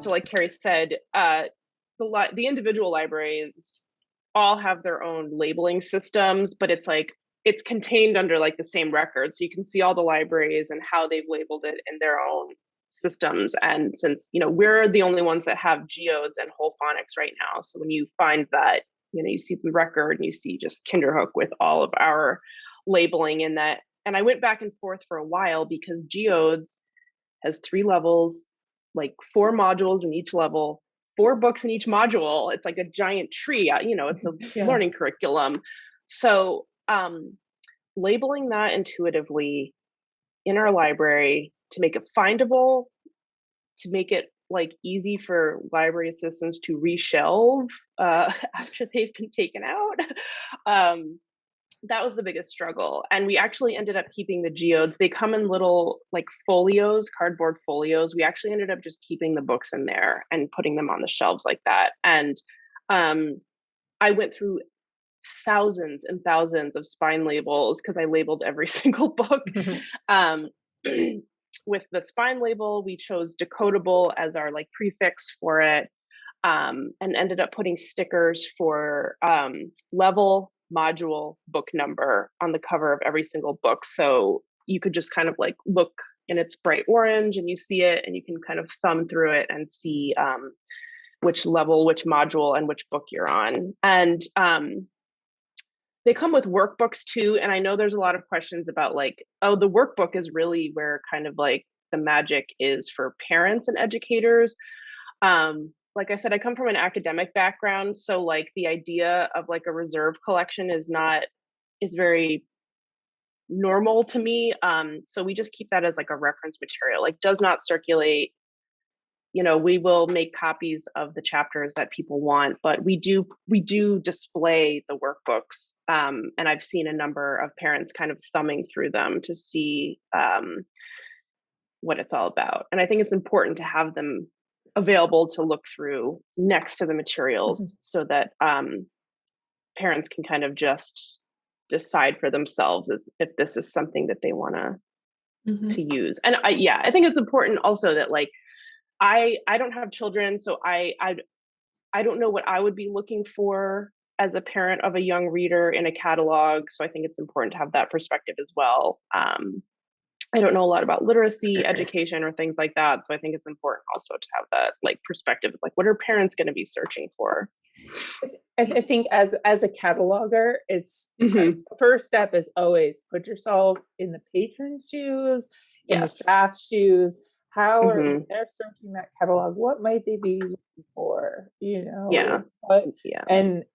So like Kerri said, the individual libraries all have their own labeling systems, but it's contained under like the same record. So you can see all the libraries and how they've labeled it in their own systems. And since, we're the only ones that have geodes and whole phonics right now. So when you find that, you see the record and you see just Kinderhook with all of our labeling in that. And I went back and forth for a while because geodes has 3 levels, like 4 modules in each level, 4 books in each module. It's like a giant tree, it's a learning curriculum. So labeling that intuitively in our library to make it findable, to make it like easy for library assistants to reshelve after they've been taken out. That was the biggest struggle. And we actually ended up keeping the geodes. They come in little like folios, cardboard folios. We actually ended up just keeping the books in there and putting them on the shelves like that. And I went through thousands and thousands of spine labels because I labeled every single book. With the spine label, we chose Decodable as our like prefix for it, and ended up putting stickers for level, module, book number on the cover of every single book. So you could just kind of like look and it's bright orange and you see it and you can kind of thumb through it and see which level, which module, and which book you're on. And they come with workbooks too. And I know there's a lot of questions about like, oh, the workbook is really where kind of like the magic is for parents and educators. Like I said, I come from an academic background. So like the idea of like a reserve collection is very normal to me. So we just keep that as like a reference material, like does not circulate. We will make copies of the chapters that people want, but we do display the workbooks. And I've seen a number of parents kind of thumbing through them to see what it's all about. And I think it's important to have them available to look through next to the materials so that parents can kind of just decide for themselves if this is something that they want to use. And I think it's important also that like, I don't have children, so I don't know what I would be looking for as a parent of a young reader in a catalog. So I think it's important to have that perspective as well. I don't know a lot about literacy education or things like that. So I think it's important also to have that like perspective, like what are parents going to be searching for? I think as a cataloger, it's the first step is always put yourself in the patron's shoes, in the staff's shoes. How are they're searching that catalog? What might they be looking for? And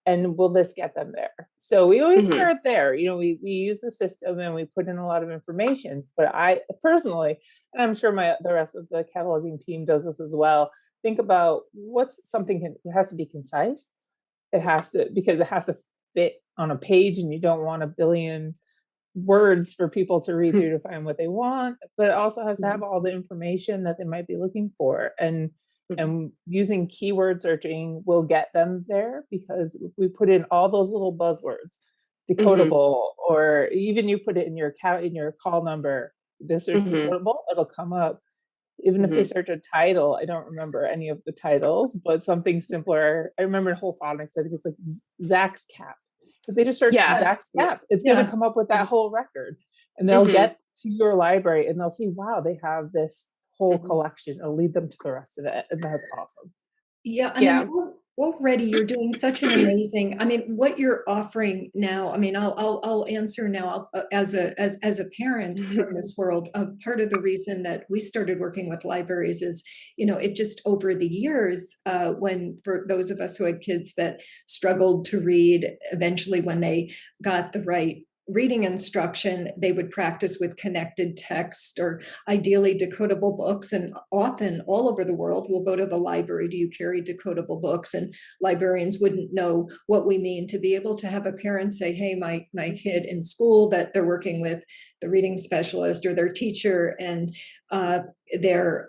will this get them there? So we always start there. We use the system and we put in a lot of information. But I personally, and I'm sure the rest of the cataloging team does this as well, think about what's something it has to be concise. Because it has to fit on a page, and you don't want a billion words for people to read through to find what they want, but it also has to have all the information that they might be looking for. And using keyword searching will get them there, because if we put in all those little buzzwords, decodable, or even you put it in your call number, this is decodable, it'll come up. Even if they search a title, I don't remember any of the titles, but something simpler. I remember in whole phonics, I think it's like Zach's cap. If they just search Zach's cap, it's going to come up with that whole record, and they'll get to your library and they'll see, wow, they have this whole collection. It'll lead them to the rest of it, and that's awesome. Yeah, I mean, already you're doing such an amazing. I mean, what you're offering now. I mean, I'll answer now as a parent from this world. Part of the reason that we started working with libraries is, it just over the years, when for those of us who had kids that struggled to read, eventually when they got the right reading instruction, they would practice with connected text or ideally decodable books. And often all over the world, we'll go to the library. Do you carry decodable books? And librarians wouldn't know what we mean to be able to have a parent say, hey, my kid in school that they're working with the reading specialist or their teacher, and they're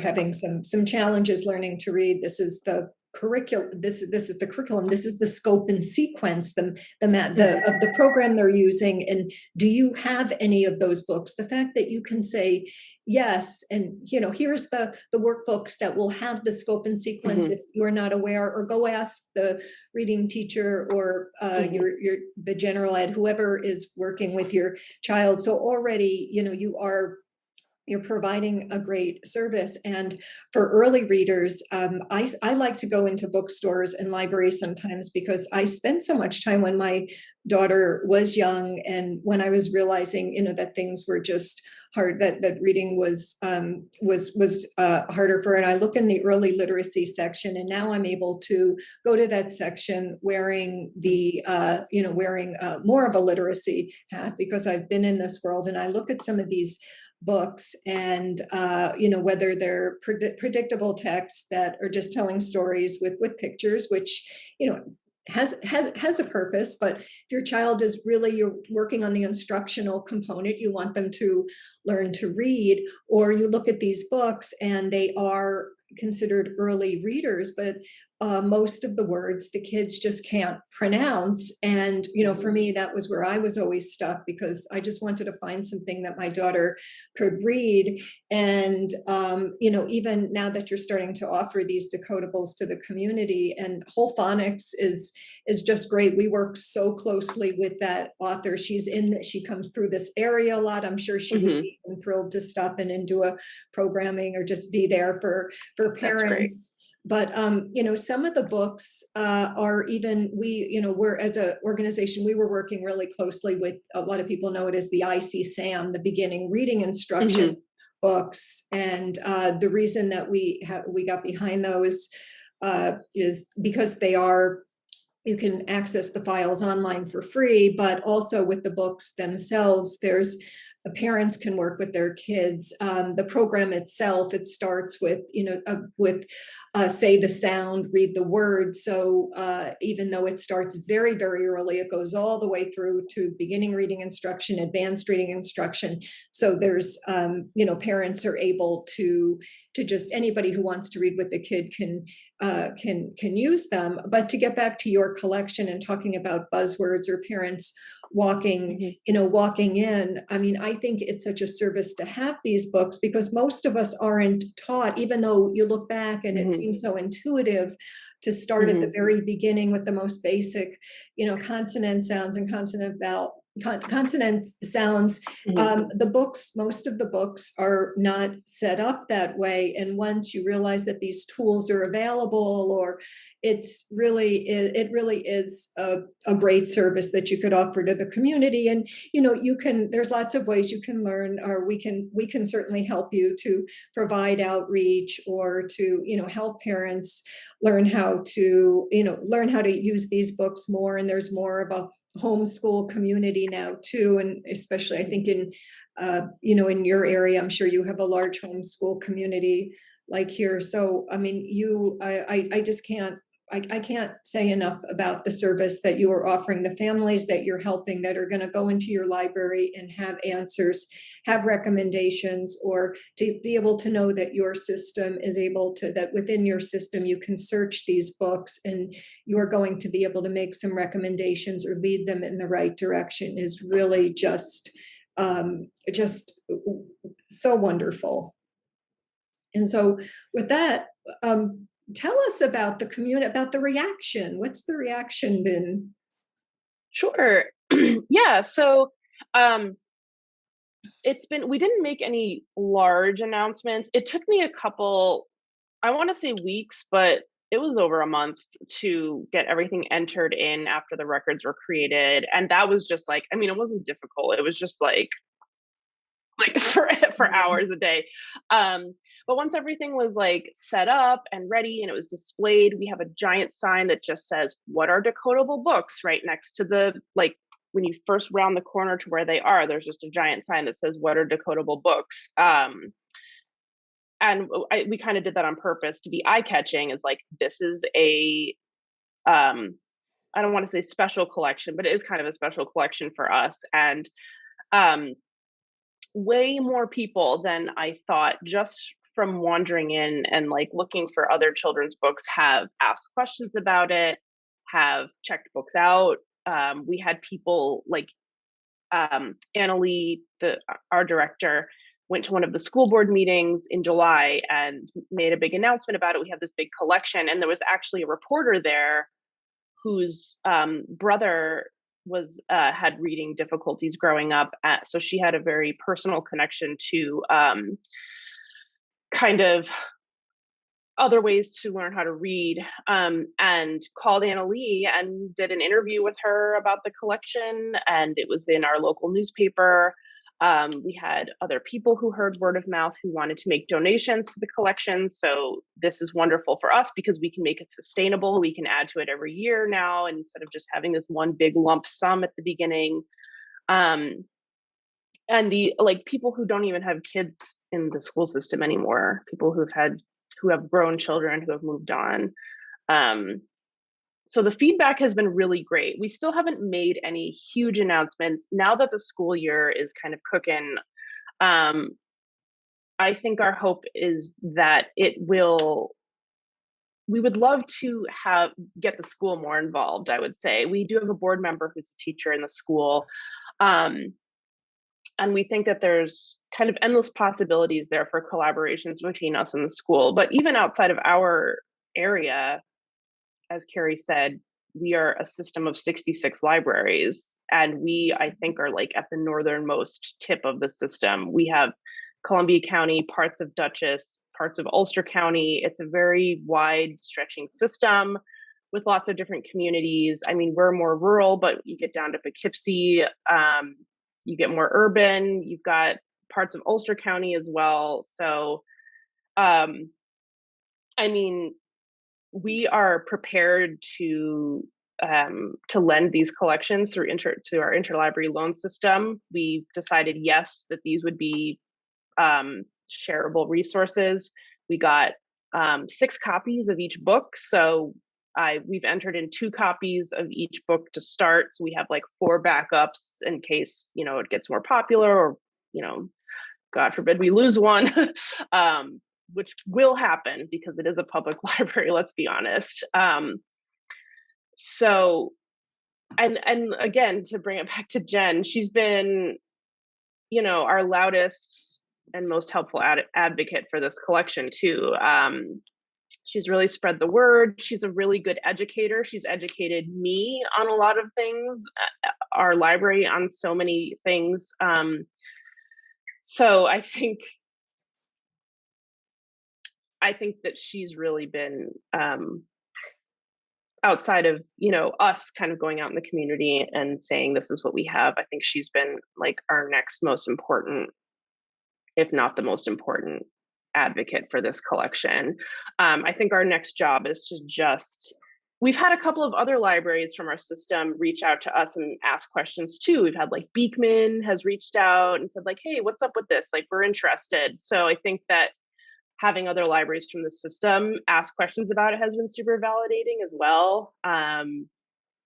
having some challenges learning to read. This is the curriculum, this is the curriculum, this is the scope and sequence, of the program they're using, and do you have any of those books? The fact that you can say yes, and here's the workbooks that will have the scope and sequence if you're not aware, or go ask the reading teacher or your the general ed, whoever is working with your child. So already you're providing a great service. And for early readers, I like to go into bookstores and libraries sometimes, because I spent so much time when my daughter was young, and when I was realizing, that things were just hard, that reading was harder for her. And I look in the early literacy section, and now I'm able to go to that section wearing more of a literacy hat, because I've been in this world, and I look at some of these books, and whether they're predictable texts that are just telling stories with pictures, which has a purpose. But if your child is really, you're working on the instructional component, you want them to learn to read, or you look at these books and they are considered early readers, but most of the words the kids just can't pronounce. And for me, that was where I was always stuck, because I just wanted to find something that my daughter could read. And even now that you're starting to offer these decodables to the community, and whole phonics is just great. We work so closely with that author. She comes through this area a lot. I'm sure she would be thrilled to stop in and do a programming, or just be there for parents. But some of the books are even, we're, as an organization, we were working really closely with, a lot of people know it as the IC-SAM, the beginning reading instruction books. And the reason that we got behind those is because you can access the files online for free, but also with the books themselves, parents can work with their kids. The program itself, it starts with, say the sound, read the word. So even though it starts very, very early, it goes all the way through to beginning reading instruction, advanced reading instruction. So there's, parents are able to just, anybody who wants to read with the kid can use them. But to get back to your collection and talking about buzzwords, or parents walking in, I mean, I think it's such a service to have these books, because most of us aren't taught, even though you look back and it seems so intuitive to start at the very beginning with the most basic, consonant sounds and consonant sounds. Most of the books are not set up that way. And once you realize that these tools are available, or it really is a great service that you could offer to the community. And there's lots of ways you can learn, or we can certainly help you to provide outreach, or to help parents learn how to use these books more. And there's more of a homeschool community now too, and especially I think in in your area, I'm sure you have a large homeschool community like here. So I mean, I just can't say enough about the service that you are offering the families that you're helping, that are going to go into your library and have answers, have recommendations, or to be able to know that your system is able to, that within your system you can search these books and you're going to be able to make some recommendations or lead them in the right direction, is really just so wonderful. And so with that, tell us about the community, about the reaction. What's the reaction been? Sure. Yeah. So we didn't make any large announcements. It took me a couple, I want to say weeks, but it was over a month to get everything entered in after the records were created. And that was just like, I mean, it wasn't difficult. It was just like for hours a day. But once everything was like set up and ready and it was displayed, we have a giant sign that just says, "What are decodable books?" right next to the, like, when you first round the corner to where they are, there's just a giant sign that says, "What are decodable books?" And we kind of did that on purpose to be eye-catching. Is like, this is a, I don't want to say special collection, but it is kind of a special collection for us. And way more people than I thought, just from wandering in and like looking for other children's books have asked questions about it, have checked books out. We had people like Annalee, our director, went to one of the school board meetings in July and made a big announcement about it. We have this big collection, and there was actually a reporter there whose brother was had reading difficulties growing up. So she had a very personal connection to kind of other ways to learn how to read, and called Annalee and did an interview with her about the collection, and it was in our local newspaper. We had other people who heard word of mouth who wanted to make donations to the collection. So this is wonderful for us because we can make it sustainable. We can add to it every year now instead of just having this one big lump sum at the beginning. And the like people who don't even have kids in the school system anymore, people who have grown children who have moved on. So the feedback has been really great. We still haven't made any huge announcements. Now that the school year is kind of cooking, I think our hope is that we would love to get the school more involved, I would say. We do have a board member who's a teacher in the school. And we think that there's kind of endless possibilities there for collaborations between us and the school. But even outside of our area, as Kerri said, we are a system of 66 libraries, and we, I think, are like at the northernmost tip of the system. We have Columbia County, parts of Dutchess, parts of Ulster County. It's a very wide stretching system with lots of different communities. I mean, we're more rural, but you get down to Poughkeepsie, you get more urban, you've got parts of Ulster County as well. So, I mean, we are prepared to lend these collections through to our interlibrary loan system. We decided, yes, that these would be shareable resources. We got 6 copies of each book. So we've entered in 2 copies of each book to start. So we have like 4 backups in case, it gets more popular or, God forbid we lose one. Which will happen because it is a public library, let's be honest. So, and again, to bring it back to Jen, she's been, our loudest and most helpful advocate for this collection too. She's really spread the word. She's a really good educator. She's educated me on a lot of things, our library on so many things. So I think that she's really been outside of, us kind of going out in the community and saying, this is what we have. I think she's been like our next most important, if not the most important advocate for this collection. I think our next job is to we've had a couple of other libraries from our system reach out to us and ask questions too. We've had like Beekman has reached out and said like, hey, what's up with this? Like, we're interested. So I think that having other libraries from the system ask questions about it has been super validating as well,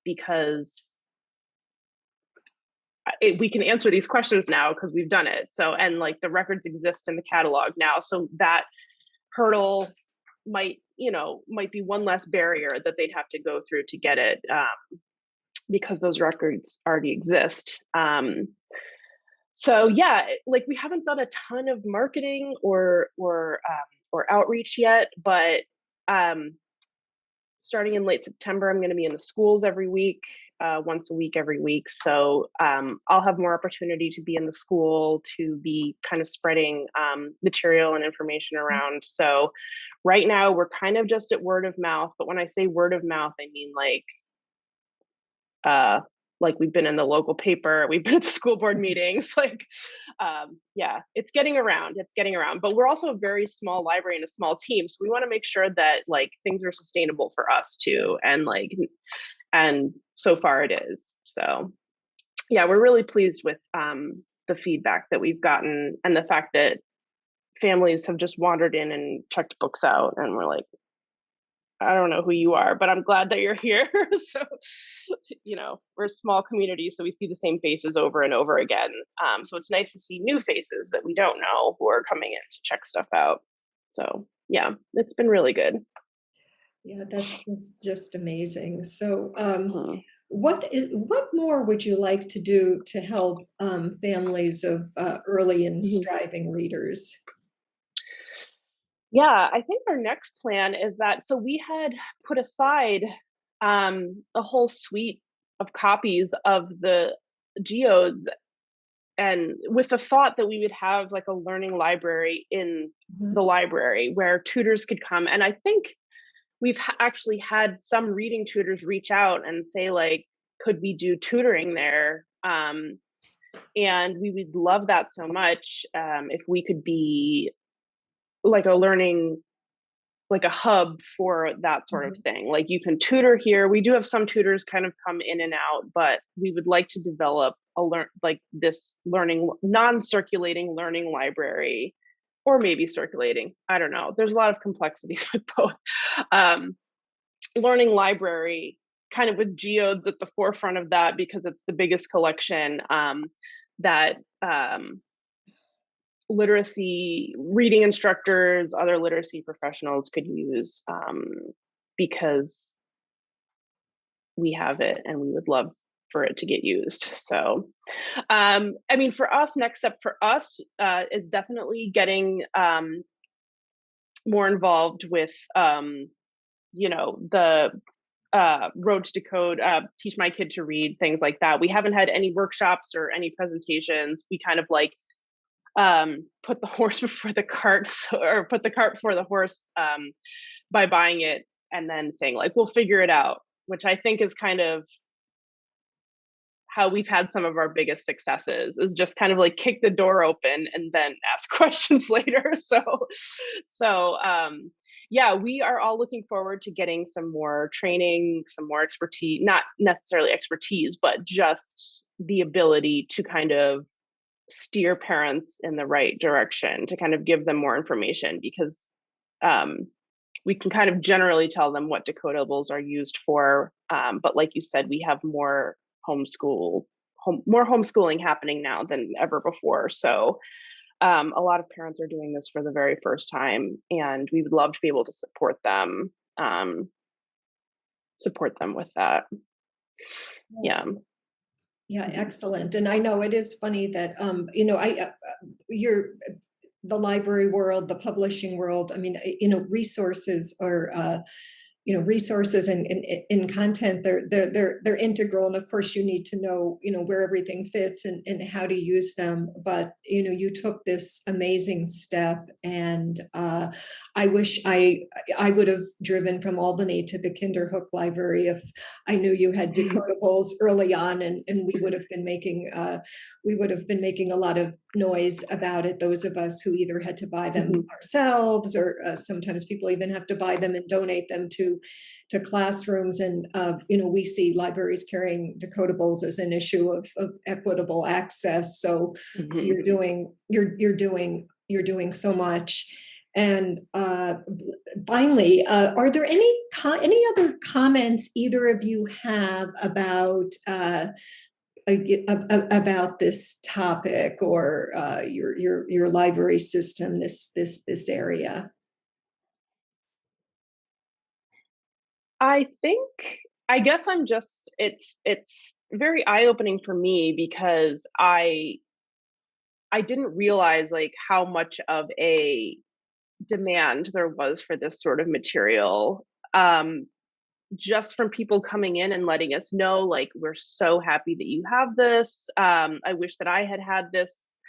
because we can answer these questions now because we've done it. So, and like the records exist in the catalog now. So that hurdle might be one less barrier that they'd have to go through to get it, because those records already exist. So yeah, like we haven't done a ton of marketing or outreach yet, but starting in late September, I'm going to be in the schools every week, once a week, every week. So I'll have more opportunity to be in the school, to be kind of spreading material and information around. So right now we're kind of just at word of mouth, but when I say word of mouth, I mean like we've been in the local paper, we've been at the school board meetings, yeah, it's getting around, but we're also a very small library and a small team. So we want to make sure that like things are sustainable for us too. And so far it is. So yeah, we're really pleased with the feedback that we've gotten and the fact that families have just wandered in and checked books out and we're like, I don't know who you are, but I'm glad that you're here. So, we're a small community, so we see the same faces over and over again. So it's nice to see new faces that we don't know who are coming in to check stuff out. So yeah, it's been really good. Yeah, that's just amazing. So, Mhm. what more would you like to do to help families of early and Mhm. striving readers? Yeah, I think our next plan is that so we had put aside a whole suite of copies of the geodes, and with the thought that we would have like a learning library in the Mhm. library where tutors could come. And I think we've actually had some reading tutors reach out and say like, could we do tutoring there? And we would love that so much, if we could be like a learning, like a hub for that sort of Mhm. thing. Like you can tutor here. We do have some tutors kind of come in and out, but we would like to develop a like this learning, non-circulating learning library, or maybe circulating. I don't know. There's a lot of complexities with both. Um, Learning library, kind of with geodes at the forefront of that because it's the biggest collection, that literacy reading instructors, other literacy professionals could use, because we have it and we would love for it to get used. So, I mean, for us, next step for us is definitely getting more involved with, the Road to Decode, Teach My Kid to Read, things like that. We haven't had any workshops or any presentations. We kind of like put the horse before the cart, or put the cart before the horse, by buying it and then saying like we'll figure it out, which I think is kind of how we've had some of our biggest successes, is just kind of like kick the door open and then ask questions later. So yeah, we are all looking forward to getting some more training, some more expertise, not necessarily expertise, but just the ability to kind of steer parents in the right direction, to kind of give them more information, because um, we can kind of generally tell them what decodables are used for. But like you said, we have more more homeschooling happening now than ever before. So a lot of parents are doing this for the very first time, and we would love to be able to um, support them with that. Yeah. Yeah, Mhm. excellent. And I know it is funny that you're the library world, the publishing world. I mean, resources are resources and in content, they're integral, and of course you need to know where everything fits and how to use them. But you took this amazing step, and I wish I would have driven from Albany to the Kinderhook Library if I knew you had decodables early on, and we would have been making a lot of noise about it, those of us who either had to buy them Mhm. ourselves, or sometimes people even have to buy them and donate them to classrooms. And we see libraries carrying decodables as an issue of equitable access. So Mhm. you're doing so much. And finally, are there any other comments either of you have about this topic, or your library system, this area? I think, I guess I'm just, it's very eye-opening for me because I didn't realize like how much of a demand there was for this sort of material. Um, just from people coming in and letting us know, like, we're so happy that you have this. I wish that I had had this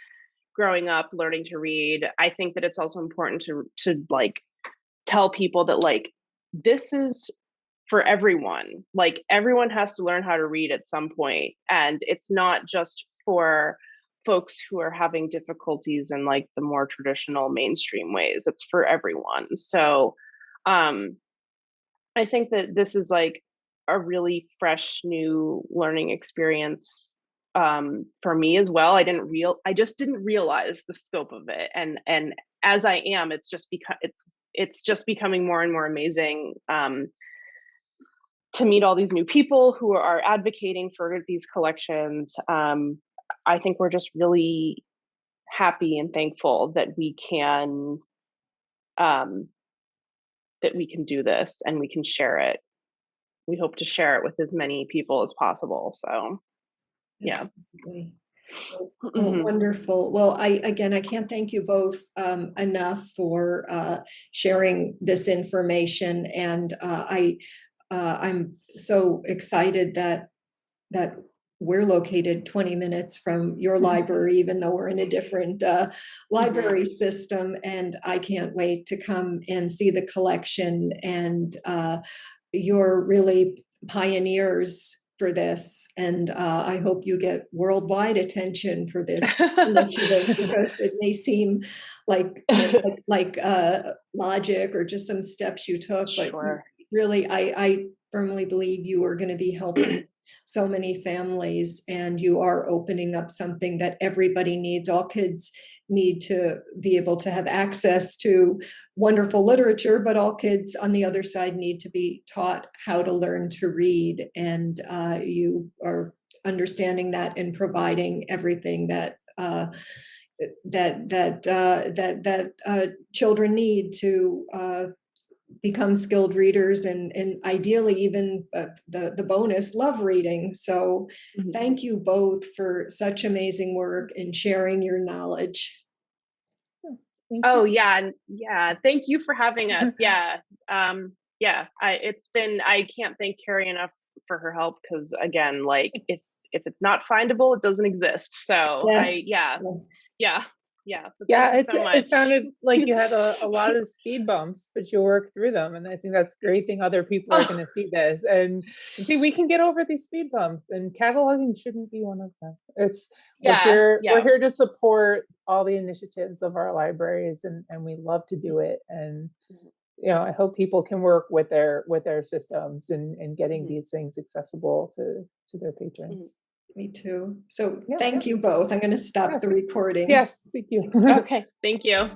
growing up learning to read. I think that it's also important to like tell people that like this is for everyone. Like everyone has to learn how to read at some point, and it's not just for folks who are having difficulties in like the more traditional mainstream ways. It's for everyone. So um I think that this is like a really fresh new learning experience, for me as well. I just didn't realize the scope of it, and as I am, it's just becoming more and more amazing, to meet all these new people who are advocating for these collections. I think we're just really happy and thankful that we can that we can do this and we can share it. We hope to share it with as many people as possible. So, yeah. Absolutely. Well, wonderful. Well, I can't thank you both enough for sharing this information, and I'm so excited that we're located 20 minutes from your library, even though we're in a different library system, and I can't wait to come and see the collection. And you're really pioneers for this, and I hope you get worldwide attention for this initiative, because it may seem like logic or just some steps you took, but really, I firmly believe you are going to be helping so many families, and you are opening up something that everybody needs. All kids need to be able to have access to wonderful literature, but all kids on the other side need to be taught how to learn to read. And you are understanding that and providing everything that children need to become skilled readers, and ideally even the bonus, love reading. So thank you both for such amazing work and sharing your knowledge. Yeah. Thank you for having us. Yeah. I can't thank Kerri enough for her help, because again, like if it's not findable, it doesn't exist. So It sounded like you had a lot of speed bumps, but you worked through them, and I think that's a great thing. Other people are going to see this and see we can get over these speed bumps, and cataloging shouldn't be one of them. We're here to support all the initiatives of our libraries, and we love to do it. And I hope people can work with their systems and getting these things accessible to their patrons. Me too. So thank you both. I'm going to stop the recording. Yes, thank you. Okay, thank you.